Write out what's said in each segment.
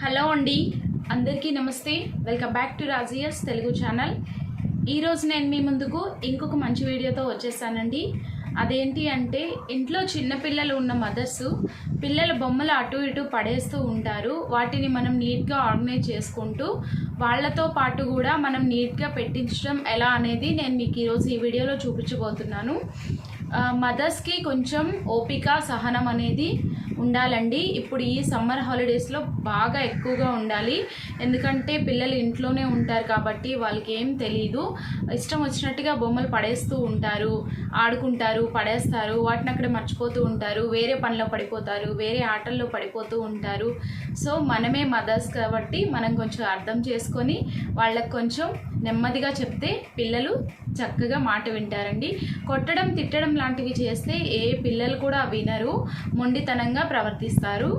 Hello అండి, అందరికీ నమస్తే. వెల్కమ్ బ్యాక్ టు రాజియాస్ తెలుగు ఛానల్. ఈరోజు నేను మీ ముందుకు ఇంకొక మంచి వీడియోతో వచ్చేసానండి. అదేంటి అంటే, ఇంట్లో చిన్నపిల్లలు ఉన్న మదర్స్ పిల్లల బొమ్మలు అటు ఇటు పడేస్తూ ఉంటారు. వాటిని మనం నీట్గా ఆర్గనైజ్ చేసుకుంటూ వాళ్ళతో పాటు కూడా మనం నీట్గా పెట్టించడం ఎలా అనేది నేను మీకు ఈరోజు ఈ వీడియోలో చూపించబోతున్నాను. మదర్స్కి కొంచెం ఓపిక సహనం అనేది ఉండాలండి. ఇప్పుడు ఈ సమ్మర్ హాలిడేస్లో బాగా ఎక్కువగా ఉండాలి. ఎందుకంటే పిల్లలు ఇంట్లోనే ఉంటారు కాబట్టి వాళ్ళకి ఏం తెలియదు. ఇష్టం వచ్చినట్టుగా బొమ్మలు పడేస్తూ ఉంటారు, ఆడుకుంటారు, పడేస్తారు, వాటిని అక్కడ మర్చిపోతూ ఉంటారు, వేరే పనిలో పడిపోతారు, వేరే ఆటల్లో పడిపోతూ ఉంటారు. సో మనమే మదర్స్ కాబట్టి మనం కొంచెం అర్థం చేసుకొని వాళ్ళకి కొంచెం నెమ్మదిగా చెప్తే పిల్లలు చక్కగా మాట వింటారండి. కొట్టడం, తిట్టడం లాంటివి చేస్తే ఏ పిల్లలు కూడా వినరు, మొండితనంగా ప్రవర్తిస్తారు.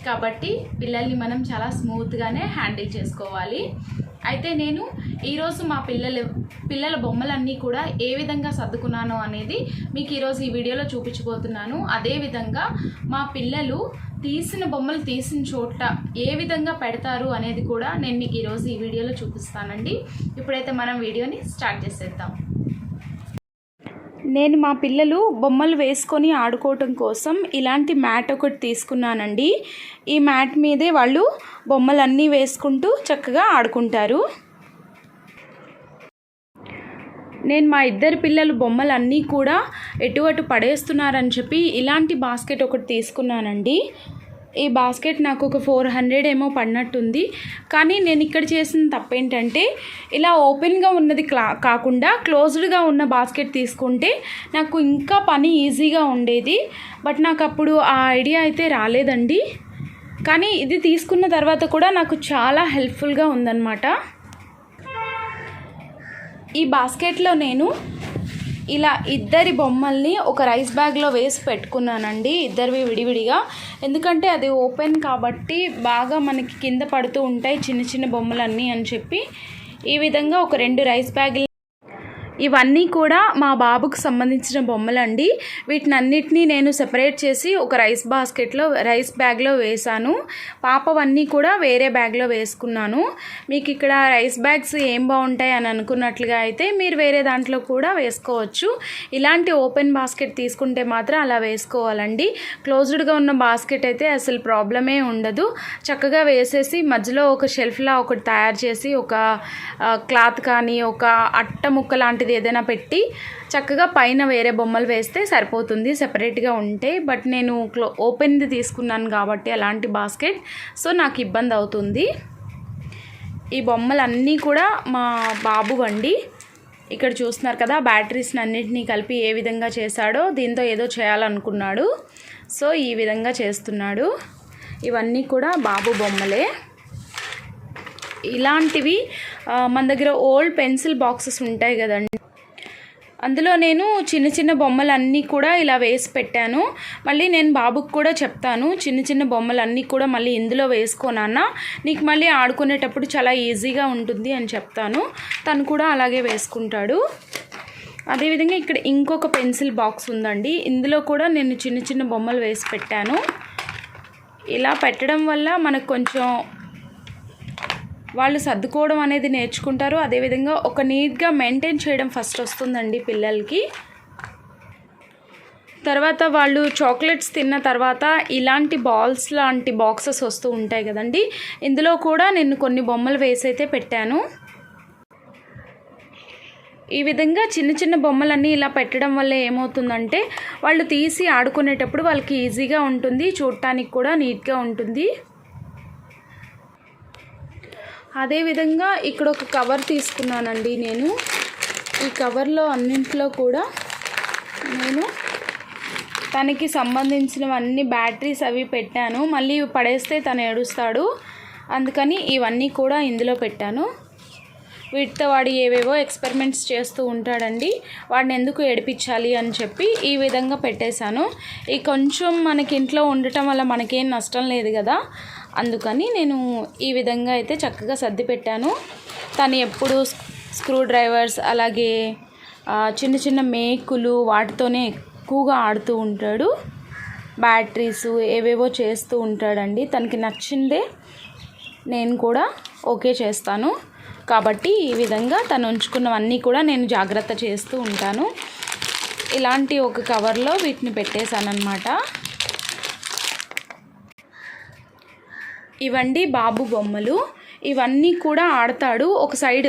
కాబట్టి పిల్లల్ని మనం చాలా స్మూత్గానే హ్యాండిల్ చేసుకోవాలి. అయితే నేను ఈరోజు మా పిల్లల బొమ్మలన్నీ కూడా ఏ విధంగా సర్దుకున్నాను అనేది మీకు ఈరోజు ఈ వీడియోలో చూపించబోతున్నాను. అదేవిధంగా మా పిల్లలు తీసిన బొమ్మలు తీసిన చోట ఏ విధంగా పెడతారు అనేది కూడా నేను మీకు ఈరోజు ఈ వీడియోలో చూపిస్తానండి. ఇప్పుడైతే మనం వీడియోని స్టార్ట్ చేసేద్దాం. నేను మా పిల్లలు బొమ్మలు వేసుకొని ఆడుకోవటం కోసం ఇలాంటి మ్యాట్ ఒకటి తీసుకున్నానండి. ఈ మ్యాట్ మీదే వాళ్ళు బొమ్మలన్నీ వేసుకుంటూ చక్కగా ఆడుకుంటారు. నేను మా ఇద్దరు పిల్లలు బొమ్మలన్నీ కూడా ఎటు అటు పడేస్తున్నారని చెప్పి ఇలాంటి బాస్కెట్ ఒకటి తీసుకున్నానండి. ఈ బాస్కెట్ నాకు ఒక 400 ఏమో పడినట్టుంది. కానీ నేను ఇక్కడ చేసిన తప్పేంటంటే, ఇలా ఓపెన్గా ఉన్నది కాకుండా క్లోజ్డ్గా ఉన్న బాస్కెట్ తీసుకుంటే నాకు ఇంకా పని ఈజీగా ఉండేది. బట్ నాకు అప్పుడు ఆ ఐడియా అయితే రాలేదండి. కానీ ఇది తీసుకున్న తర్వాత కూడా నాకు చాలా హెల్ప్ఫుల్గా ఉందన్నమాట. ఈ బాస్కెట్లో నేను ఇలా ఇద్దరి బొమ్మల్ని ఒక రైస్ బ్యాగ్లో వేసి పెట్టుకున్నానండి, ఇద్దరివి విడివిడిగా. ఎందుకంటే అది ఓపెన్ కాబట్టి బాగా మనకి కింద పడుతూ ఉంటాయి చిన్న చిన్న బొమ్మలన్నీ అని చెప్పి ఈ విధంగా ఒక 2 రైస్ బ్యాగులు. ఇవన్నీ కూడా మా బాబుకు సంబంధించిన బొమ్మలండి. వీటినన్నిటినీ నేను సెపరేట్ చేసి ఒక రైస్ బ్యాగ్లో వేసాను. పాపవన్నీ కూడా వేరే బ్యాగ్లో వేసుకున్నాను. మీకు ఇక్కడ రైస్ బ్యాగ్స్ ఏం బాగుంటాయి అని అనుకున్నట్లుగా అయితే మీరు వేరే దాంట్లో కూడా వేసుకోవచ్చు. ఇలాంటి ఓపెన్ బాస్కెట్ తీసుకుంటే మాత్రం అలా వేసుకోవాలండి. క్లోజ్డ్గా ఉన్న బాస్కెట్ అయితే అసలు ప్రాబ్లమే ఉండదు. చక్కగా వేసేసి మధ్యలో ఒక షెల్ఫ్లా ఒకటి తయారు చేసి ఒక క్లాత్ కానీ ఒక అట్ట ముక్క లాంటిది ఏదైనా పెట్టి చక్కగా పైన వేరే బొమ్మలు వేస్తే సరిపోతుంది సెపరేట్గా ఉంటే. బట్ నేను ఓపెన్ది తీసుకున్నాను కాబట్టి అలాంటి బాస్కెట్, సో నాకు ఇబ్బంది అవుతుంది. ఈ బొమ్మలన్నీ కూడా మా బాబు అండి. ఇక్కడ చూస్తున్నారు కదా, బ్యాటరీస్ని అన్నింటినీ కలిపి ఏ విధంగా చేశాడో, దీంతో ఏదో చేయాలనుకున్నాడు, సో ఈ విధంగా చేస్తున్నాడు. ఇవన్నీ కూడా బాబు బొమ్మలే. ఇలాంటివి మన దగ్గర ఓల్డ్ పెన్సిల్ బాక్సెస్ ఉంటాయి కదండి, అందులో నేను చిన్న చిన్న బొమ్మలన్నీ కూడా ఇలా వేసి పెట్టాను. మళ్ళీ నేను బాబుకి కూడా చెప్తాను, చిన్న చిన్న బొమ్మలన్నీ కూడా మళ్ళీ ఇందులో వేసుకోనన్నా, నీకు మళ్ళీ ఆడుకునేటప్పుడు చాలా ఈజీగా ఉంటుంది అని చెప్తాను. తను కూడా అలాగే వేసుకుంటాడు. అదేవిధంగా ఇక్కడ ఇంకొక పెన్సిల్ బాక్స్ ఉందండి, ఇందులో కూడా నేను చిన్న చిన్న బొమ్మలు వేసి పెట్టాను. ఇలా పెట్టడం వల్ల మనకు కొంచెం వాళ్ళు సర్దుకోవడం అనేది నేర్చుకుంటారు. అదేవిధంగా ఒక నీట్గా మెయింటైన్ చేయడం ఫస్ట్ వస్తుందండి పిల్లలకి. తర్వాత వాళ్ళు చాక్లెట్స్ తిన్న తర్వాత ఇలాంటి బాల్స్ లాంటి బాక్సెస్ వస్తూ ఉంటాయి కదండి, ఇందులో కూడా నేను కొన్ని బొమ్మలు వేసి అయితే పెట్టాను. ఈ విధంగా చిన్న చిన్న బొమ్మలన్నీ ఇలా పెట్టడం వల్ల ఏమవుతుందంటే, వాళ్ళు తీసి ఆడుకునేటప్పుడు వాళ్ళకి ఈజీగా ఉంటుంది, చూడటానికి కూడా నీట్గా ఉంటుంది. అదేవిధంగా ఇక్కడ ఒక కవర్ తీసుకున్నానండి నేను. ఈ కవర్లో అన్నింటిలో కూడా నేను తనకి సంబంధించినవన్నీ బ్యాటరీస్ అవి పెట్టాను. మళ్ళీ పడేస్తే తను ఏడుస్తాడు, అందుకని ఇవన్నీ కూడా ఇందులో పెట్టాను. వీటితో వాడు ఏవేవో ఎక్స్పెరిమెంట్స్ చేస్తూ ఉంటాడండి, వాడిని ఎందుకు ఏడిపించాలి అని చెప్పి ఈ విధంగా పెట్టేశాను. ఈ కొంచెం మనకి ఇంట్లో ఉండటం వల్ల మనకేం నష్టం లేదు కదా, అందుకని నేను ఈ విధంగా అయితే చక్కగా సర్ది పెట్టాను. తను ఎప్పుడు స్క్రూ డ్రైవర్స్ అలాగే చిన్న చిన్న మేకులు వాటితోనే ఎక్కువగా ఆడుతూ ఉంటాడు. బ్యాటరీస్ ఏవేవో చేస్తూ ఉంటాడండి. తనకి నచ్చిందే నేను కూడా ఓకే చేస్తాను. కాబట్టి ఈ విధంగా తను ఉంచుకున్నవన్నీ కూడా నేను జాగ్రత్త చేస్తూ ఉంటాను. ఇలాంటి ఒక కవర్లో వీటిని పెట్టేశానన్నమాట. ఇవండి బాబు బొమ్మలు. ఇవన్నీ కూడా ఆడతాడు. ఒక సైడ్,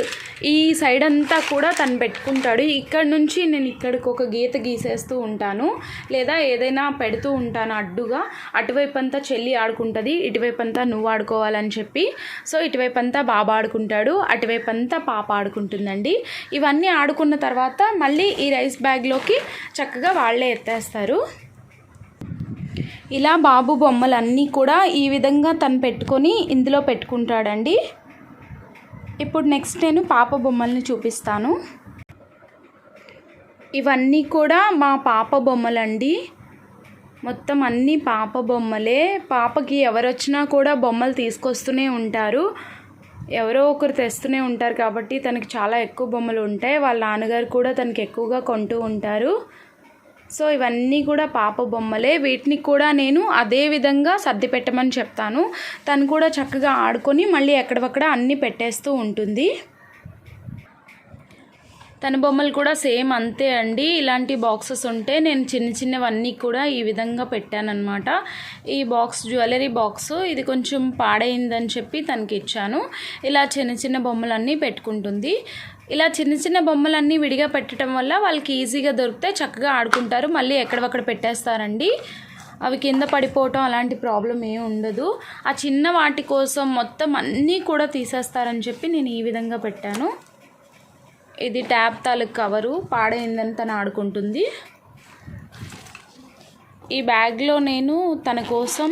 ఈ సైడ్ అంతా కూడా తను పెట్టుకుంటాడు. ఇక్కడ నుంచి నేను ఇక్కడికి ఒక గీత గీసేస్తూ ఉంటాను, లేదా ఏదైనా పెడుతూ ఉంటాను అడ్డుగా. అటువైపు అంతా చెల్లి ఆడుకుంటుంది, ఇటువైపు అంతా నువ్వు ఆడుకోవాలని చెప్పి. సో ఇటువైపు అంతా బాబా ఆడుకుంటాడు, అటువైపు అంతా పాప ఆడుకుంటుందండి. ఇవన్నీ ఆడుకున్న తర్వాత మళ్ళీ ఈ రైస్ బ్యాగ్లోకి చక్కగా వాళ్ళే ఎత్తేస్తారు. ఇలా బాబు బొమ్మలన్నీ కూడా ఈ విధంగా తను పెట్టుకొని ఇందులో పెట్టుకుంటాడండి. ఇప్పుడు నెక్స్ట్ నేను పాప బొమ్మల్ని చూపిస్తాను. ఇవన్నీ కూడా మా పాప బొమ్మలండి. మొత్తం అన్నీ పాప బొమ్మలే. పాపకి ఎవరు వచ్చినా కూడా బొమ్మలు తీసుకొస్తూనే ఉంటారు. ఎవరో ఒకరు తెస్తూనే ఉంటారు కాబట్టి తనకి చాలా ఎక్కువ బొమ్మలు ఉంటాయి. వాళ్ళ నాన్నగారు కూడా తనకి ఎక్కువగా కొంటూ ఉంటారు. సో ఇవన్నీ కూడా పాప బొమ్మలే. వీటిని కూడా నేను అదే విధంగా సర్ది పెట్టమని చెప్తాను. తను కూడా చక్కగా ఆడుకొని మళ్ళీ ఎక్కడవక్కడ అన్నీ పెట్టేస్తూ ఉంటుంది. తన బొమ్మలు కూడా సేమ్ అంతే అండి. ఇలాంటి బాక్సెస్ ఉంటే నేను చిన్న చిన్నవన్నీ కూడా ఈ విధంగా పెట్టానన్నమాట. ఈ బాక్స్ జ్యువెలరీ బాక్స్, ఇది కొంచెం పాడైందని చెప్పి తనకి ఇచ్చాను. ఇలా చిన్న చిన్న బొమ్మలన్నీ పెట్టుకుంటుంది. ఇలా చిన్న చిన్న బొమ్మలన్నీ విడిగా పెట్టడం వల్ల వాళ్ళకి ఈజీగా దొరికితే చక్కగా ఆడుకుంటారు. మళ్ళీ ఎక్కడవక్కడ పెట్టేస్తారండి. అవి కింద పడిపోవటం అలాంటి ప్రాబ్లం ఏమి ఉండదు. ఆ చిన్న వాటి కోసం మొత్తం అన్నీ కూడా తీసేస్తారని చెప్పి నేను ఈ విధంగా పెట్టాను. ఇది ట్యాప్ తాలూకు కవరు, పాడైందని తను ఆడుకుంటుంది. ఈ బ్యాగ్లో నేను తన కోసం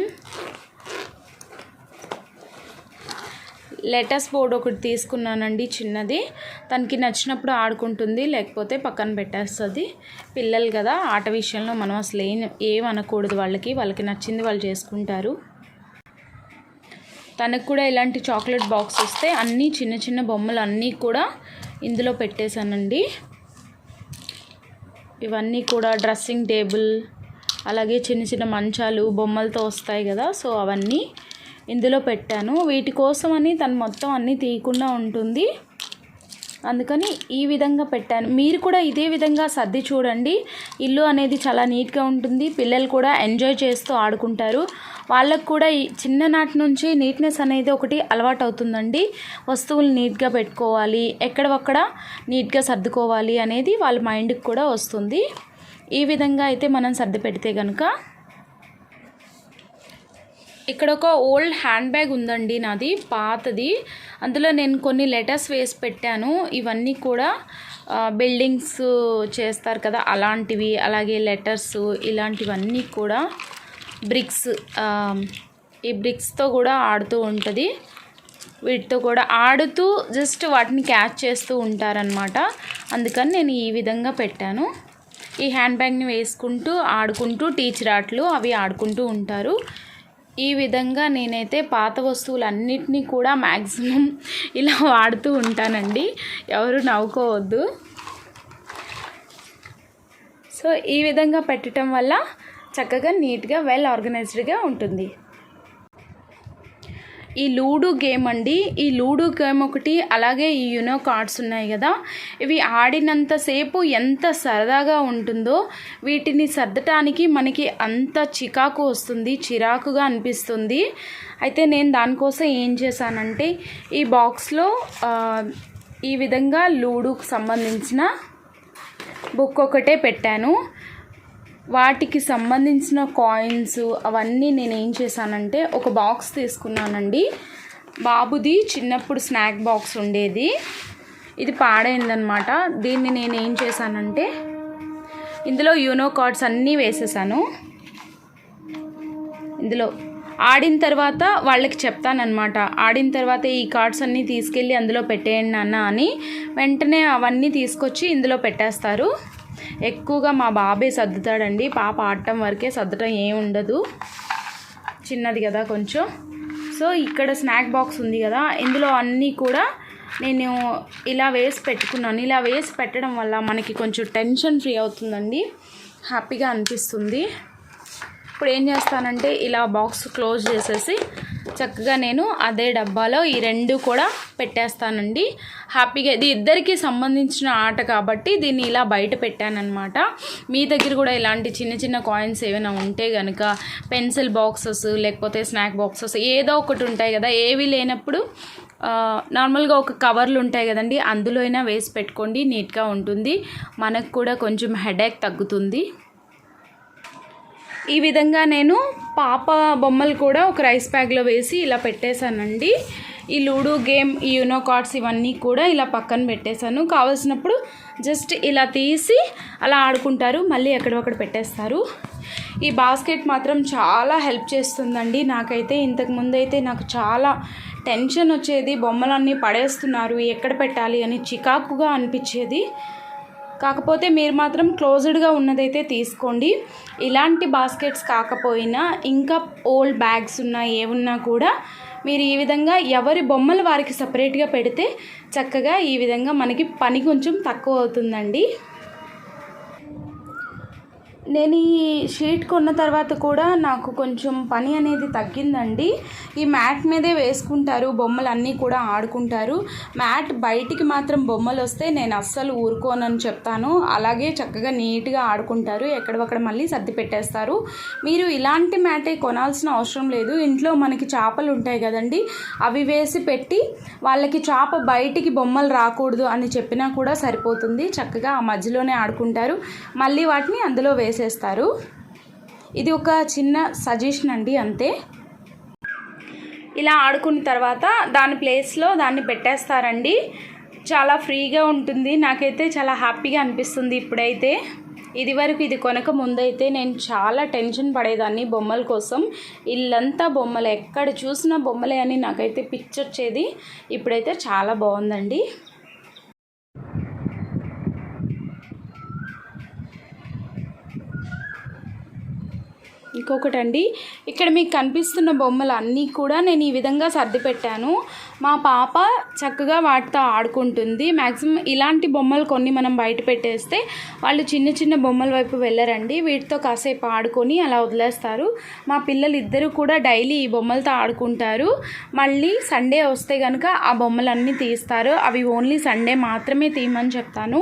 లెటర్స్ బోర్డ్ ఒకటి తీసుకున్నానండి, చిన్నది. తనకి నచ్చినప్పుడు ఆడుకుంటుంది, లేకపోతే పక్కన పెట్టేస్తుంది. పిల్లలు కదా, ఆట విషయంలో మనం అసలు ఏమనకూడదు. వాళ్ళకి నచ్చింది వాళ్ళు చేసుకుంటారు. తనకు కూడా ఇలాంటి చాక్లెట్ బాక్స్ వస్తే అన్నీ చిన్న చిన్న బొమ్మలు అన్నీ కూడా ఇందులో పెట్టేశానండి. ఇవన్నీ కూడా డ్రెస్సింగ్ టేబుల్, అలాగే చిన్న చిన్న మంచాలు బొమ్మలతో వస్తాయి కదా, సో అవన్నీ ఇందులో పెట్టాను. వీటి కోసమని తను మొత్తం అన్నీ తీయకుండా ఉంటుంది, అందుకని ఈ విధంగా పెట్టాను. మీరు కూడా ఇదే విధంగా సర్ది చూడండి. ఇల్లు అనేది చాలా నీట్గా ఉంటుంది. పిల్లలు కూడా ఎంజాయ్ చేస్తూ ఆడుకుంటారు. వాళ్ళకు కూడా ఈ చిన్ననాటి నుంచి నీట్నెస్ అనేది ఒకటి అలవాటు అవుతుందండి. వస్తువులు నీట్గా పెట్టుకోవాలి, ఎక్కడొక్కడ నీట్గా సర్దుకోవాలి అనేది వాళ్ళ మైండ్కి కూడా వస్తుంది. ఈ విధంగా అయితే మనం సర్ది పెడితే కనుక. ఇక్కడ ఒక ఓల్డ్ హ్యాండ్ బ్యాగ్ ఉందండి నాది, పాతది. అందులో నేను కొన్ని లెటర్స్ వేసి పెట్టాను. ఇవన్నీ కూడా బిల్డింగ్స్ చేస్తారు కదా అలాంటివి, అలాగే లెటర్స్, ఇలాంటివన్నీ కూడా బ్రిక్స్. ఈ బ్రిక్స్తో కూడా ఆడుతూ ఉంటుంది. వీటితో కూడా ఆడుతూ జస్ట్ వాటిని క్యాచ్ చేస్తూ ఉంటారనమాట. అందుకని నేను ఈ విధంగా పెట్టాను. ఈ హ్యాండ్ బ్యాగ్ని వేసుకుంటూ ఆడుకుంటూ టీచర్ ఆటలు అవి ఆడుకుంటూ ఉంటారు. ఈ విధంగా నేనైతే పాత వస్తువులన్నిటినీ కూడా మ్యాక్సిమం ఇలా వాడుతూ ఉంటానండి. ఎవరు నవ్వుకోవద్దు. సో ఈ విధంగా పెట్టడం వల్ల చక్కగా నీట్గా వెల్ ఆర్గనైజ్డ్గా ఉంటుంది. ఈ లూడో గేమ్ అండి. ఈ లూడో గేమ్ ఒకటి, అలాగే ఈ యునో కార్డ్స్ ఉన్నాయి కదా, ఇవి ఆడినంతసేపు ఎంత సరదాగా ఉంటుందో వీటిని సర్దటానికి మనకి అంత చికాకు వస్తుంది, చిరాకుగా అనిపిస్తుంది. అయితే నేను దానికోసం ఏం చేశానంటే ఈ బాక్స్లో ఈ విధంగా లూడోకి సంబంధించిన బుక్ ఒకటే పెట్టాను. వాటికి సంబంధించిన కాయిన్స్ అవన్నీ నేను ఏం చేశానంటే ఒక బాక్స్ తీసుకున్నానండి. బాబుది చిన్నప్పుడు స్నాక్ బాక్స్ ఉండేది, ఇది పాడైందనమాట. దీన్ని నేను ఏం చేశానంటే ఇందులో యూనో కార్డ్స్ అన్నీ వేసేసాను. ఇందులో ఆడిన తర్వాత వాళ్ళకి చెప్తానన్నమాట, ఆడిన తర్వాత ఈ కార్డ్స్ అన్నీ తీసుకెళ్ళి అందులో పెట్టేయండి నాన్న అని. వెంటనే అవన్నీ తీసుకొచ్చి ఇందులో పెట్టేస్తారు. ఎక్కువగా మా బాబే సర్దుతాడండి, పాప ఆడటం వరకే, సర్దటం ఏం ఉండదు, చిన్నది కదా కొంచెం. సో ఇక్కడ స్నాక్ బాక్స్ ఉంది కదా, ఇందులో అన్నీ కూడా నేను ఇలా వేసి పెట్టుకున్నాను. ఇలా వేసి పెట్టడం వల్ల మనకి కొంచెం టెన్షన్ ఫ్రీ అవుతుందండి, హ్యాపీగా అనిపిస్తుంది. ఇప్పుడు ఏం చేస్తానంటే ఇలా బాక్స్ క్లోజ్ చేసేసి చక్కగా నేను అదే డబ్బాలో ఈ 2 కూడా పెట్టేస్తానండి. హ్యాపీగా ఇది ఇద్దరికి సంబంధించిన ఆట కాబట్టి దీన్ని ఇలా బయట పెట్టానన్నమాట. మీ దగ్గర కూడా ఇలాంటి చిన్న చిన్న కాయిన్స్ ఏమైనా ఉంటే కనుక పెన్సిల్ బాక్సెస్ లేకపోతే స్నాక్ బాక్సెస్ ఏదో ఒకటి ఉంటాయి కదా, ఏవి లేనప్పుడు నార్మల్గా ఒక కవర్లు ఉంటాయి కదండి, అందులో అయినా వేసి పెట్టుకోండి, నీట్గా ఉంటుంది, మనకు కూడా కొంచెం హెడేక్ తగ్గుతుంది. ఈ విధంగా నేను పాప బొమ్మలు కూడా ఒక రైస్ బ్యాగ్లో వేసి ఇలా పెట్టేశానండి. ఈ లూడో గేమ్, ఈ యూనో కార్డ్స్ ఇవన్నీ కూడా ఇలా పక్కన పెట్టేశాను. కావాల్సినప్పుడు జస్ట్ ఇలా తీసి అలా ఆడుకుంటారు, మళ్ళీ ఎక్కడొక్కడ పెట్టేస్తారు. ఈ బాస్కెట్ మాత్రం చాలా హెల్ప్ చేస్తుందండి నాకైతే. ఇంతకుముందు అయితే నాకు చాలా టెన్షన్ వచ్చేది, బొమ్మలన్నీ పడేస్తున్నారు ఎక్కడ పెట్టాలి అని చికాకుగా అనిపించేది. కాకపోతే మీరు మాత్రం క్లోజ్డ్గా ఉన్నదైతే తీసుకోండి. ఇలాంటి బాస్కెట్స్ కాకపోయినా ఇంకా ఓల్డ్ బ్యాగ్స్ ఉన్నా ఏమున్నా కూడా మీరు ఈ విధంగా ఎవరి బొమ్మలు వారికి సపరేట్గా పెడితే చక్కగా ఈ విధంగా మనకి పని కొంచెం తక్కువ అవుతుందండి. నేను ఈ షీట్ కొన్న తర్వాత కూడా నాకు కొంచెం పని అనేది తగ్గిందండి. ఈ మ్యాట్ మీదే వేసుకుంటారు, బొమ్మలు అన్నీ కూడా ఆడుకుంటారు. మ్యాట్ బయటికి మాత్రం బొమ్మలు వస్తే నేను అస్సలు ఊరుకోనని చెప్తాను. అలాగే చక్కగా నీట్గా ఆడుకుంటారు, ఎక్కడొక్కడ మళ్ళీ సర్ది పెట్టేస్తారు. మీరు ఇలాంటి మ్యాటే కొనాల్సిన అవసరం లేదు. ఇంట్లో మనకి చేపలు ఉంటాయి కదండి, అవి వేసి పెట్టి వాళ్ళకి చేప బయటికి బొమ్మలు రాకూడదు అని చెప్పినా కూడా సరిపోతుంది. చక్కగా ఆ మధ్యలోనే ఆడుకుంటారు, మళ్ళీ వాటిని అందులో వేసేస్తారు. ఇది ఒక చిన్న సజెషన్ అండి, అంతే. ఇలా ఆడుకున్న తర్వాత దాని ప్లేస్లో దాన్ని పెట్టేస్తారండి. చాలా ఫ్రీగా ఉంటుంది, నాకైతే చాలా హ్యాపీగా అనిపిస్తుంది ఇప్పుడైతే. ఇదివరకు ఇది కొనక ముందైతే నేను చాలా టెన్షన్ పడేదాన్ని బొమ్మల కోసం. ఇల్లంతా బొమ్మలు, ఎక్కడ చూసినా బొమ్మలే అని నాకైతే పిచ్చొచ్చేది. ఇప్పుడైతే చాలా బాగుందండి. ఇంకొకటండి, ఇక్కడ మీకు కనిపిస్తున్న బొమ్మలు అన్నీ కూడా నేను ఈ విధంగా సర్ది పెట్టాను. మా పాప చక్కగా వాటితో ఆడుకుంటుంది. మ్యాక్సిమం ఇలాంటి బొమ్మలు కొన్ని మనం బయట పెట్టేస్తే వాళ్ళు చిన్న చిన్న బొమ్మల వైపు వెళ్ళరండి, వీటితో కాసేపు ఆడుకొని అలా వదిలేస్తారు. మా పిల్లలు ఇద్దరు కూడా డైలీ ఈ బొమ్మలతో ఆడుకుంటారు. మళ్ళీ సండే వస్తే కనుక ఆ బొమ్మలన్నీ తీస్తారు. అవి ఓన్లీ సండే మాత్రమే తీయమని చెప్తాను.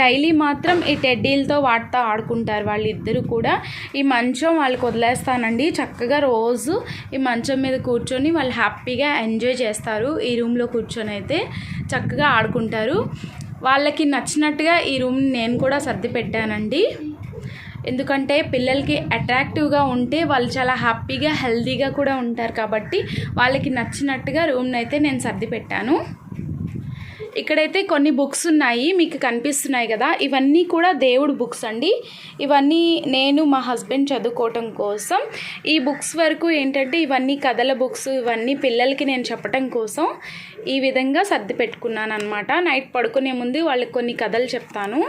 డైలీ మాత్రం ఈ టెడ్డీలతో వాటితో ఆడుకుంటారు వాళ్ళిద్దరూ కూడా. ఈ మంచం వాళ్ళకి వదిలేస్తానండి, చక్కగా రోజు ఈ మంచం మీద కూర్చొని వాళ్ళు హ్యాపీగా ఎంజాయ్ చేస్తారు. ఈ రూమ్లో కూర్చొని అయితే చక్కగా ఆడుకుంటారు. వాళ్ళకి నచ్చినట్టుగా ఈ రూమ్ని నేను కూడా సర్ది పెట్టానండి. ఎందుకంటే పిల్లలకి అట్రాక్టివ్గా ఉంటే వాళ్ళు చాలా హ్యాపీగా హెల్తీగా కూడా ఉంటారు కాబట్టి వాళ్ళకి నచ్చినట్టుగా రూమ్ని అయితే నేను సర్ది పెట్టాను. ఇక్కడైతే కొన్ని బుక్స్ ఉన్నాయి, మీకు కనిపిస్తున్నాయి కదా, ఇవన్నీ కూడా దేవుడు బుక్స్ అండి. ఇవన్నీ నేను మా హస్బెండ్ చదువుకోవటం కోసం. ఈ బుక్స్ వరకు ఏంటంటే ఇవన్నీ కథల బుక్స్, ఇవన్నీ పిల్లలకి నేను చెప్పటం కోసం ఈ విధంగా సర్ది పెట్టుకున్నాను అనమాట. నైట్ పడుకునే ముందు వాళ్ళకి కొన్ని కథలు చెప్తాను,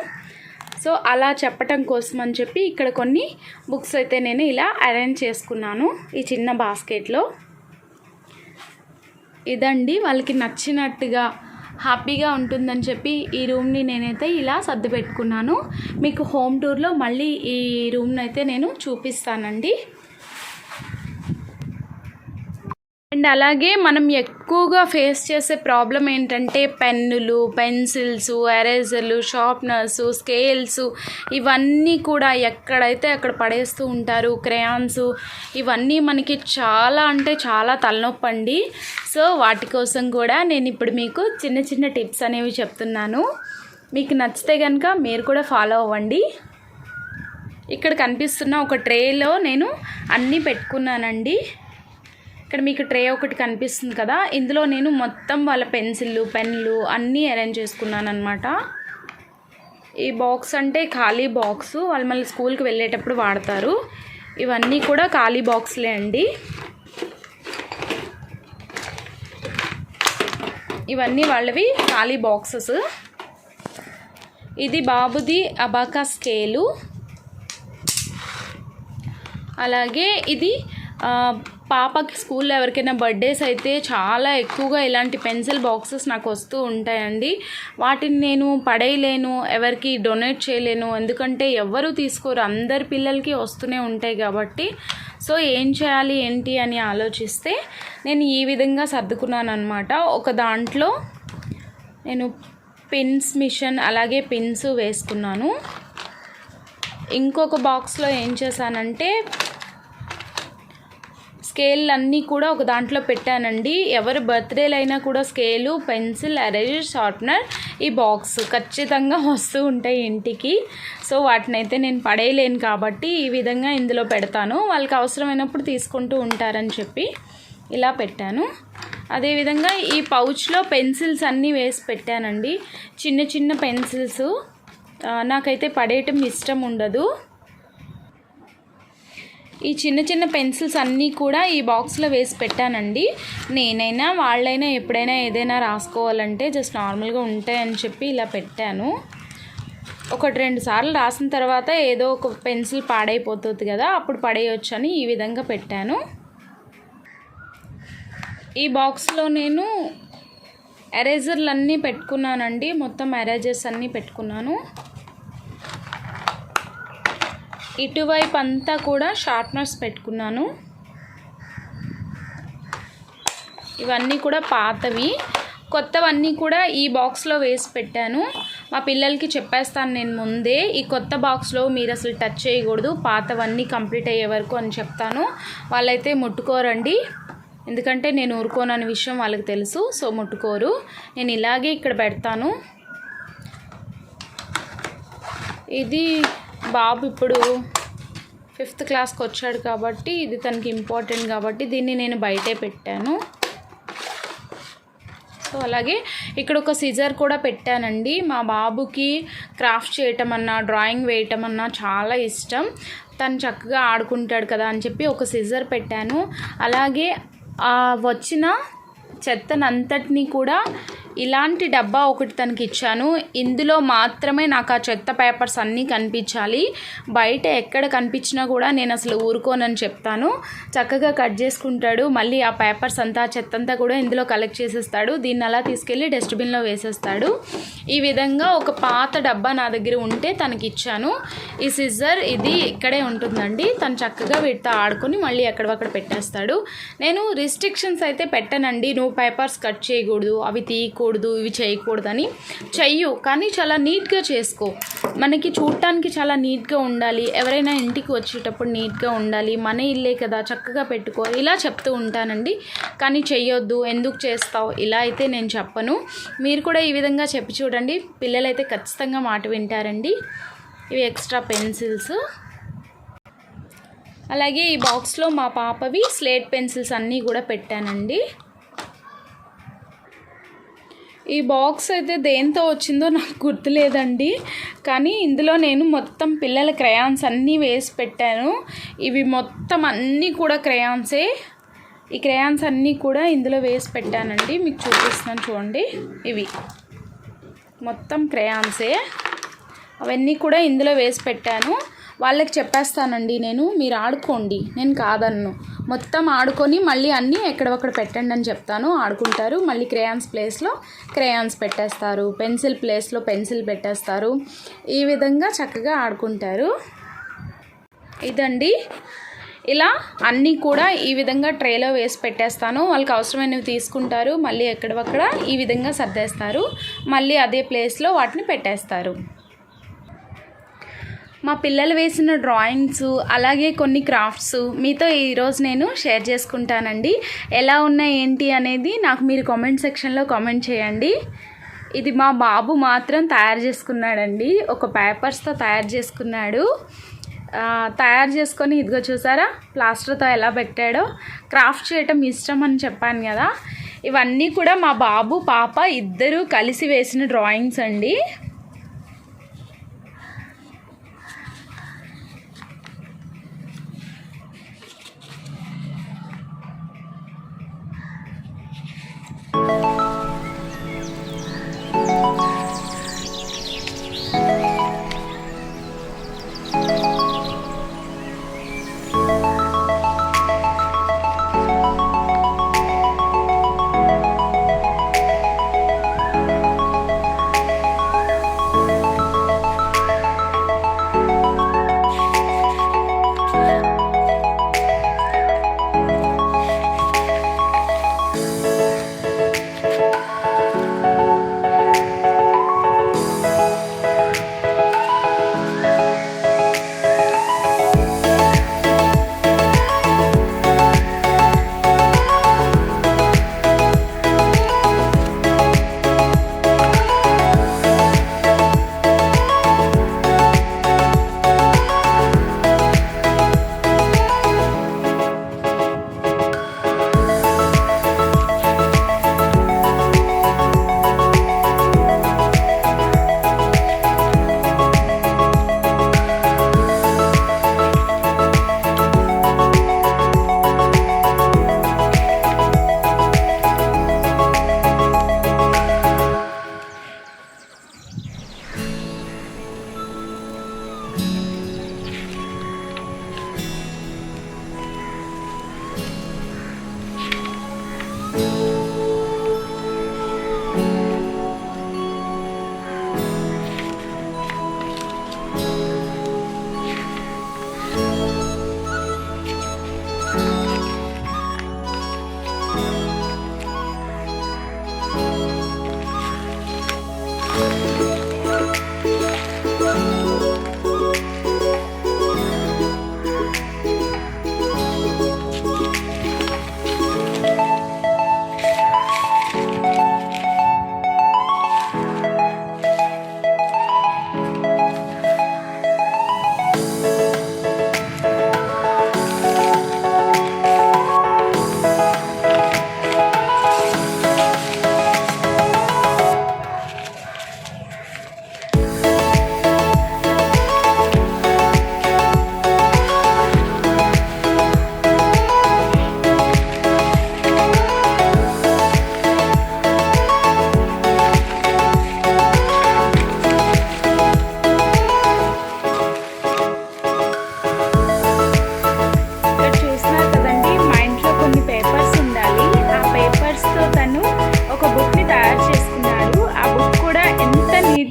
సో అలా చెప్పటం కోసం అని చెప్పి ఇక్కడ కొన్ని బుక్స్ అయితే నేను ఇలా అరేంజ్ చేసుకున్నాను ఈ చిన్న బాస్కెట్లో. ఇదండి, వాళ్ళకి నచ్చినట్టుగా హ్యాపీగా ఉంటుందని చెప్పి ఈ రూమ్ని నేనైతే ఇలా సర్ది పెట్టుకున్నాను. మీకు హోమ్ టూర్లో మళ్ళీ ఈ రూమ్ని అయితే నేను చూపిస్తానండి. అండ్ అలాగే మనం ఎక్కువగా ఫేస్ చేసే ప్రాబ్లం ఏంటంటే పెన్నులు, పెన్సిల్స్, ఎరేజర్లు, షార్ప్నర్స్, స్కేల్స్ ఇవన్నీ కూడా ఎక్కడైతే అక్కడ పడేస్తూ ఉంటారు. క్రేయాన్స్ ఇవన్నీ మనకి చాలా అంటే చాలా తలనొప్పి అండి. సో వాటి కోసం కూడా నేను ఇప్పుడు మీకు చిన్న చిన్న టిప్స్ అనేవి చెప్తున్నాను. మీకు నచ్చితే కనుక మీరు కూడా ఫాలో అవ్వండి. ఇక్కడ కనిపిస్తున్న ఒక ట్రేలో నేను అన్నీ పెట్టుకున్నానండి. ఇక్కడ మీకు ట్రే ఒకటి కనిపిస్తుంది కదా, ఇందులో నేను మొత్తం వాళ్ళ పెన్సిళ్ళు, పెన్నులు అన్నీ అరేంజ్ చేసుకున్నాను అనమాట. ఈ బాక్స్ అంటే ఖాళీ బాక్స్, వాళ్ళు మళ్ళీ స్కూల్కి వెళ్ళేటప్పుడు వాడతారు. ఇవన్నీ కూడా ఖాళీ బాక్స్లే అండి. ఇవన్నీ వాళ్ళవి ఖాళీ బాక్సెస్. ఇది బాబుది అబాకా స్కేలు. అలాగే ఇది పాపకి స్కూల్లో ఎవరికైనా బర్త్డేస్ అయితే చాలా ఎక్కువగా ఇలాంటి పెన్సిల్ బాక్సెస్ నాకు వస్తూ ఉంటాయండి. వాటిని నేను పడేయలేను, ఎవరికి డొనేట్ చేయలేను, ఎందుకంటే ఎవరు తీసుకోరు, అందరి పిల్లలకి వస్తూనే ఉంటాయి కాబట్టి. సో ఏం చేయాలి ఏంటి అని ఆలోచిస్తే నేను ఈ విధంగా సర్దుకున్నాను అనమాట. ఒక దాంట్లో నేను పిన్స్ మిషన్ అలాగే పిన్స్ వేసుకున్నాను. ఇంకొక బాక్స్లో ఏం చేశానంటే స్కేల్ అన్నీ కూడా ఒక దాంట్లో పెట్టానండి. ఎవరి బర్త్డేలు అయినా కూడా స్కేలు, పెన్సిల్, ఎరేజర్, షార్ప్నర్ ఈ బాక్స్ ఖచ్చితంగా వస్తూ ఉంటాయి ఇంటికి. సో వాటినైతే నేను పడేయలేను కాబట్టి ఈ విధంగా ఇందులో పెడతాను. వాళ్ళకి అవసరమైనప్పుడు తీసుకుంటూ ఉంటారని చెప్పి ఇలా పెట్టాను. అదేవిధంగా ఈ పౌచ్లో పెన్సిల్స్ అన్నీ వేసి పెట్టానండి. చిన్న చిన్న పెన్సిల్స్ నాకైతే పడేయటం ఇష్టం ఉండదు. ఈ చిన్న చిన్న పెన్సిల్స్ అన్నీ కూడా ఈ బాక్స్లో వేసి పెట్టానండి. నేనైనా వాళ్ళైనా ఎప్పుడైనా ఏదైనా రాసుకోవాలంటే జస్ట్ నార్మల్గా ఉంటాయని చెప్పి ఇలా పెట్టాను. 1-2 సార్లు రాసిన తర్వాత ఏదో ఒక పెన్సిల్ పాడైపోతుంది కదా, అప్పుడు పడేయచ్చు అని ఈ విధంగా పెట్టాను. ఈ బాక్స్లో నేను ఎరేజర్లు అన్నీ పెట్టుకున్నానండి. మొత్తం ఎరేజర్స్ అన్నీ పెట్టుకున్నాను. ఇటువైపు అంతా కూడా షార్ప్నర్స్ పెట్టుకున్నాను. ఇవన్నీ కూడా పాతవి, కొత్తవన్నీ కూడా ఈ బాక్స్లో వేసి పెట్టాను. మా పిల్లలకి చెప్పేస్తాను నేను ముందే, ఈ కొత్త బాక్స్లో మీరు అసలు టచ్ చేయకూడదు, పాతవన్నీ కంప్లీట్ అయ్యే వరకు అని చెప్తాను. వాళ్ళైతే ముట్టుకోరండి, ఎందుకంటే నేను ఊరుకోనని విషయం వాళ్ళకి తెలుసు. సో ముట్టుకోరు. నేను ఇలాగే ఇక్కడ పెడతాను. ఇది బాబు ఇప్పుడు 5th క్లాస్కి వచ్చాడు కాబట్టి ఇది తనకి ఇంపార్టెంట్ కాబట్టి దీన్ని నేను బయటే పెట్టాను. సో అలాగే ఇక్కడ ఒక సిజర్ కూడా పెట్టానండి. మా బాబుకి క్రాఫ్ట్ చేయటం అన్నా, డ్రాయింగ్ వేయటం అన్నా చాలా ఇష్టం. తను చక్కగా ఆడుకుంటాడు కదా అని చెప్పి ఒక సిజర్ పెట్టాను. అలాగే వచ్చిన చెత్తనంతటినీ కూడా ఇలాంటి డబ్బా ఒకటి తనకి ఇచ్చాను. ఇందులో మాత్రమే నాకు ఆ చెత్త పేపర్స్ అన్నీ కనిపించాలి. బయట ఎక్కడ కనిపించినా కూడా నేను అసలు ఊరుకోనని చెప్తాను. చక్కగా కట్ చేసుకుంటాడు. మళ్ళీ ఆ పేపర్స్ అంతా చెత్త అంతా కూడా ఇందులో కలెక్ట్ చేసేస్తాడు. దీన్ని అలా తీసుకెళ్ళి డస్ట్బిన్లో వేసేస్తాడు. ఈ విధంగా ఒక పాత డబ్బా నా దగ్గర ఉంటే తనకి ఇచ్చాను. ఈ సిజర్ ఇది ఇక్కడే ఉంటుందండి. తను చక్కగా వీటితో ఆడుకొని మళ్ళీ ఎక్కడక్కడ పెట్టేస్తాడు. నేను రిస్ట్రిక్షన్స్ అయితే పెట్టానండి. నువ్వు పేపర్స్ కట్ చేయకూడదు, అవి తీయకూడదు, ఇవి చేయకూడదని. చెయ్యు, కానీ చాలా నీట్గా చేసుకో. మనకి చూడటానికి చాలా నీట్గా ఉండాలి. ఎవరైనా ఇంటికి వచ్చేటప్పుడు నీట్గా ఉండాలి. మన ఇల్లే కదా, చక్కగా పెట్టుకో, ఇలా చెప్తూ ఉంటానండి. కానీ చెయ్యొద్దు, ఎందుకు చేస్తావు, ఇలా అయితే నేను చెప్పను. మీరు కూడా ఈ విధంగా చెప్పి చూడండి. పిల్లలైతే ఖచ్చితంగా మాట వింటారండి. ఇవి ఎక్స్ట్రా పెన్సిల్స్. అలాగే ఈ బాక్స్లో మా పాపవి స్లేట్ పెన్సిల్స్ అన్నీ కూడా పెట్టానండి. ఈ బాక్స్ అయితే దేంతో వచ్చిందో నాకు గుర్తులేదండి, కానీ ఇందులో నేను మొత్తం పిల్లల క్రయాన్స్ అన్నీ వేసి పెట్టాను. ఇవి మొత్తం అన్నీ కూడా క్రయాన్సే. ఈ క్రయాన్స్ అన్నీ కూడా ఇందులో వేసి పెట్టానండి. మీకు చూపిస్తున్నాను చూడండి. ఇవి మొత్తం క్రయాన్సే, అవన్నీ కూడా ఇందులో వేసి పెట్టాను. వాళ్ళకి చెప్పేస్తానండి నేను, మీరు ఆడుకోండి, నేను కాదన్ను. మొత్తం ఆడుకొని మళ్ళీ అన్నీ ఎక్కడొక్కడ పెట్టండి అని చెప్తాను. ఆడుకుంటారు. మళ్ళీ క్రేయాన్స్ ప్లేస్లో క్రేయాన్స్ పెట్టేస్తారు, పెన్సిల్ ప్లేస్లో పెన్సిల్ పెట్టేస్తారు. ఈ విధంగా చక్కగా ఆడుకుంటారు. ఇదండి, ఇలా అన్నీ కూడా ఈ విధంగా ట్రేలో వేసి పెట్టేస్తాను. వాళ్ళకి అవసరమైనవి తీసుకుంటారు, మళ్ళీ ఎక్కడొక్కడ ఈ విధంగా సర్దేస్తారు, మళ్ళీ అదే ప్లేస్లో వాటిని పెట్టేస్తారు. మా పిల్లలు వేసిన డ్రాయింగ్స్ అలాగే కొన్ని క్రాఫ్ట్స్ మీతో ఈరోజు నేను షేర్ చేసుకుంటానండి. ఎలా ఉన్నాయి ఏంటి అనేది నాకు మీరు కామెంట్ సెక్షన్లో కామెంట్ చేయండి. ఇది మా బాబు మాత్రం తయారు చేసుకున్నాడండి. ఒక పేపర్స్తో తయారు చేసుకున్నాడు. తయారు చేసుకొని ఇదిగో చూసారా ప్లాస్టర్తో ఎలా పెట్టాడో. క్రాఫ్ట్ చేయటం ఇష్టం అని చెప్పాను కదా. ఇవన్నీ కూడా మా బాబు పాప ఇద్దరూ కలిసి వేసిన డ్రాయింగ్స్ అండి.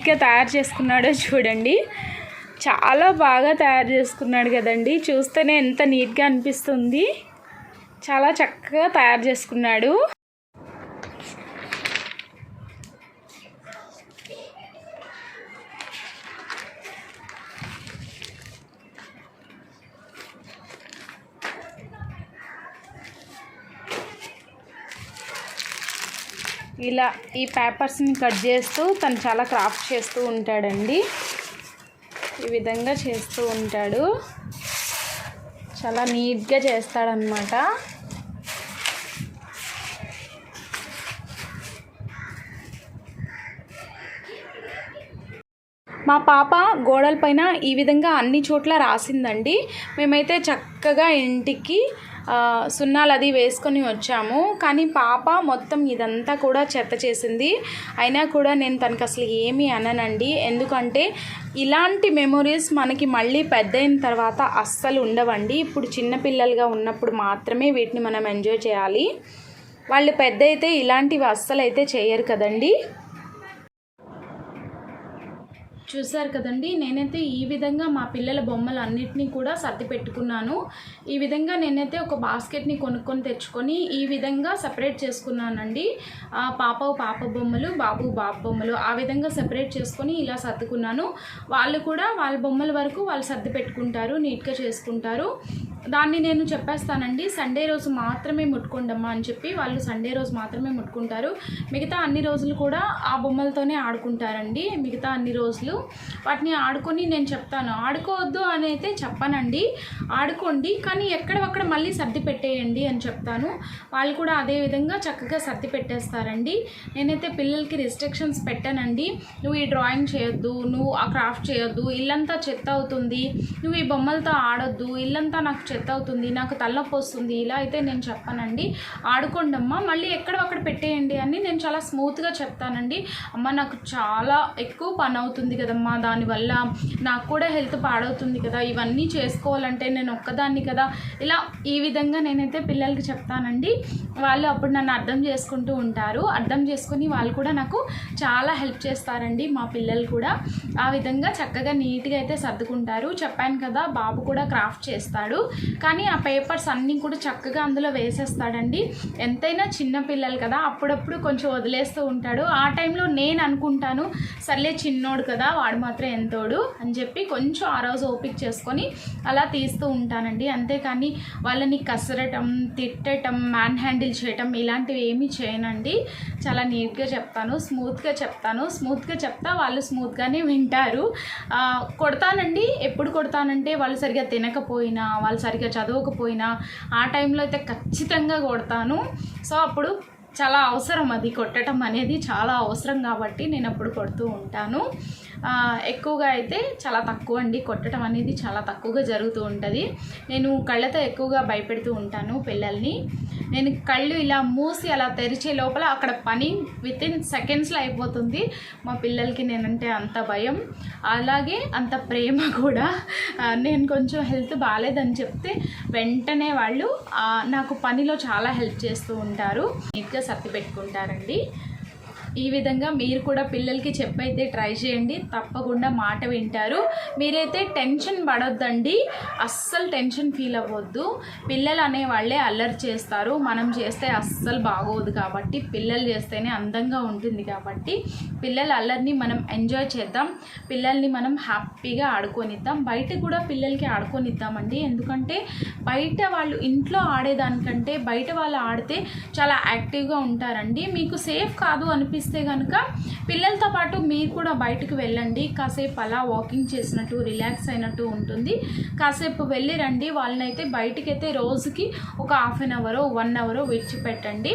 నీట్గా తయారు చేసుకున్నాడో చూడండి. చాలా బాగా తయారు చేసుకున్నాడు కదండి. చూస్తేనే ఎంత నీట్గా అనిపిస్తుంది. చాలా చక్కగా తయారు చేసుకున్నాడు. ఇలా ఈ పేపర్స్ని కట్ చేస్తూ తను చాలా క్రాఫ్ట్ చేస్తూ ఉంటాడండి. ఈ విధంగా చేస్తూ ఉంటాడు. చాలా నీట్గా చేస్తాడనమాట. మా పాప గోడలపైన ఈ విధంగా అన్ని చోట్ల రాసిందండి. మేమైతే చక్కగా ఇంటికి సున్నాలు అది వేసుకొని వచ్చాము. కానీ పాప మొత్తం ఇదంతా కూడా చెత్త చేసింది. అయినా కూడా నేను తనకు అసలు ఏమీ అననండి. ఎందుకంటే ఇలాంటి మెమొరీస్ మనకి మళ్ళీ పెద్ద అయిన తర్వాత అస్సలు ఉండవండి. ఇప్పుడు చిన్నపిల్లలుగా ఉన్నప్పుడు మాత్రమే వీటిని మనం ఎంజాయ్ చేయాలి. వాళ్ళు పెద్ద అయితే ఇలాంటివి అస్సలు అయితే చేయరు కదండి. చూసారు కదండి, నేనైతే ఈ విధంగా మా పిల్లల బొమ్మలు అన్నిటినీ కూడా సర్ది పెట్టుకున్నాను. ఈ విధంగా నేనైతే ఒక బాస్కెట్ని కొనుక్కొని తెచ్చుకొని ఈ విధంగా సపరేట్ చేసుకున్నానండి. పాప బొమ్మలు, బాబు బొమ్మలు ఆ విధంగా సపరేట్ చేసుకొని ఇలా సర్దుకున్నాను. వాళ్ళు కూడా వాళ్ళ బొమ్మల వరకు వాళ్ళు సర్ది పెట్టుకుంటారు, నీట్గా చేసుకుంటారు. దాన్ని నేను చెప్పేస్తానండి, సండే రోజు మాత్రమే ముట్టుకోండమ్మా అని చెప్పి వాళ్ళు సండే రోజు మాత్రమే ముట్టుకుంటారు. మిగతా అన్ని రోజులు కూడా ఆ బొమ్మలతోనే ఆడుకుంటారండి. మిగతా అన్ని రోజులు వాటిని ఆడుకొని నేను చెప్తాను, ఆడుకోవద్దు అని అయితే చెప్పనండి, ఆడుకోండి కానీ ఎక్కడొక్కడ మళ్ళీ సర్ది పెట్టేయండి అని చెప్తాను. వాళ్ళు కూడా అదే విధంగా చక్కగా సర్ది పెట్టేస్తారండి. నేనైతే పిల్లలకి రిస్ట్రిక్షన్స్ పెట్టానండి. నువ్వు ఈ డ్రాయింగ్ చేయొద్దు, నువ్వు ఆ క్రాఫ్ట్ చేయొద్దు, ఇల్లంతా చెత్త అవుతుంది, నువ్వు ఈ బొమ్మలతో ఆడొద్దు, ఇల్లంతా నాకు చెత్త అవుతుంది, నాకు తలనొప్పి వస్తుంది, ఇలా అయితే నేను చెప్పానండి. ఆడుకోండమ్మా, మళ్ళీ ఎక్కడొక్కడ పెట్టేయండి అని నేను చాలా స్మూత్గా చెప్తానండి. అమ్మ నాకు చాలా ఎక్కువ పని అవుతుంది కదమ్మా, దానివల్ల నాకు కూడా హెల్త్ పాడవుతుంది కదా, ఇవన్నీ చేసుకోవాలంటే నేను ఒక్కదాన్ని కదా, ఇలా ఈ విధంగా నేనైతే పిల్లలకి చెప్తానండి. వాళ్ళు అప్పుడు నన్ను అర్థం చేసుకుంటూ ఉంటారు. అర్థం చేసుకుని వాళ్ళు కూడా నాకు చాలా హెల్ప్ చేస్తారండి. మా పిల్లలు కూడా ఆ విధంగా చక్కగా నీట్గా అయితే సర్దుకుంటారు. చెప్పాను కదా, బాబు కూడా క్రాఫ్ట్ చేస్తాడు, కానీ ఆ పేపర్స్ అన్నీ కూడా చక్కగా అందులో వేసేస్తాడండి. ఎంతైనా చిన్న పిల్లలు కదా, అప్పుడప్పుడు కొంచెం వదిలేస్తూ ఉంటాడు. ఆ టైంలో నేను అనుకుంటాను, సర్లే చిన్నోడు కదా, వాడు మాత్రం ఎంతోడు అని చెప్పి కొంచెం ఆ రోజు ఓపిక చేసుకొని అలా తీస్తూ ఉంటానండి. అంతేకాని వాళ్ళని కసరటం, తిట్టటం, మ్యాన్ హ్యాండిల్ చేయటం ఇలాంటివి ఏమీ చేయనండి. చాలా నీట్గా చెప్తాను, స్మూత్గా చెప్తా వాళ్ళు స్మూత్గానే వింటారు. కొడతానండి, ఎప్పుడు కొడతానంటే వాళ్ళు సరిగ్గా తినకపోయినా, వాళ్ళు సరిగ్గా చదవకపోయినా ఆ టైంలో అయితే ఖచ్చితంగా కొడతాను. సో అప్పుడు చాలా అవసరం, అది కొట్టడం అనేది చాలా అవసరం కాబట్టి నేను అప్పుడు కొడుతూ ఉంటాను. ఎక్కువగా అయితే చాలా తక్కువ అండి, కొట్టడం అనేది చాలా తక్కువగా జరుగుతూ ఉంటుంది. నేను కళ్ళతో ఎక్కువగా భయపెడుతూ ఉంటాను పిల్లల్ని. నేను కళ్ళు ఇలా మూసి అలా తెరిచే లోపల అక్కడ పని వితిన్ సెకండ్స్లో అయిపోతుంది. మా పిల్లలకి నేనంటే అంత భయం, అలాగే అంత ప్రేమ కూడా. నేను కొంచెం హెల్త్ బాగాలేదని చెప్తే వెంటనే వాళ్ళు నాకు పనిలో చాలా హెల్ప్ చేస్తూ ఉంటారు, నీట్గా సర్ది పెట్టుకుంటారండి. ఈ విధంగా మీరు కూడా పిల్లలకి చెప్పైతే ట్రై చేయండి, తప్పకుండా మాట వింటారు. మీరైతే టెన్షన్ పడొద్దండి, అస్సలు టెన్షన్ ఫీల్ అవ్వద్దు. పిల్లలు అనేవాళ్ళే అల్లరి చేస్తారు, మనం చేస్తే అస్సలు బాగోదు. కాబట్టి పిల్లలు చేస్తేనే అందంగా ఉంటుంది. కాబట్టి పిల్లల అల్లరిని మనం ఎంజాయ్ చేద్దాం, పిల్లల్ని మనం హ్యాపీగా ఆడుకొనిద్దాం. బయట కూడా పిల్లలకి ఆడుకొనిద్దామండి. ఎందుకంటే బయట వాళ్ళు ఇంట్లో ఆడేదానికంటే బయట వాళ్ళు ఆడితే చాలా యాక్టివ్గా ఉంటారండి. మీకు సేఫ్ కాదు అనిపిస్తే కనుక పిల్లలతో పాటు మీరు కూడా బయటకు వెళ్ళండి, కాసేపు అలా వాకింగ్ చేసినట్టు రిలాక్స్ అయినట్టు ఉంటుంది. కాసేపు వెళ్ళి రండి. వాళ్ళనైతే బయటకైతే రోజుకి ఒక హాఫ్ అన్ అవరో 1 అవరో విడిచిపెట్టండి.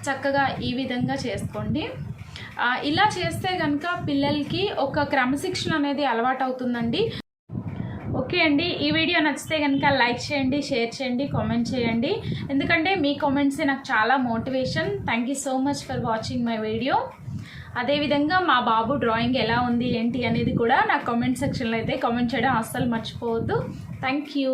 చక్కగా ఈ విధంగా చేసుకోండి. ఇలా చేస్తే కనుక పిల్లలకి ఒక క్రమశిక్షణ అనేది అలవాటు అవుతుందండి. ఓకే అండి, ఈ వీడియో నచ్చితే కనుక లైక్ చేయండి, షేర్ చేయండి, కామెంట్ చేయండి. ఎందుకంటే మీ కామెంట్సే నాకు చాలా motivation. Thank you so much for watching my video. అదేవిధంగా మా బాబు డ్రాయింగ్ ఎలా ఉంది ఏంటి అనేది కూడా నా కామెంట్ సెక్షన్లో అయితే కామెంట్ చేయడం అస్సలు మర్చిపోవద్దు. Thank you.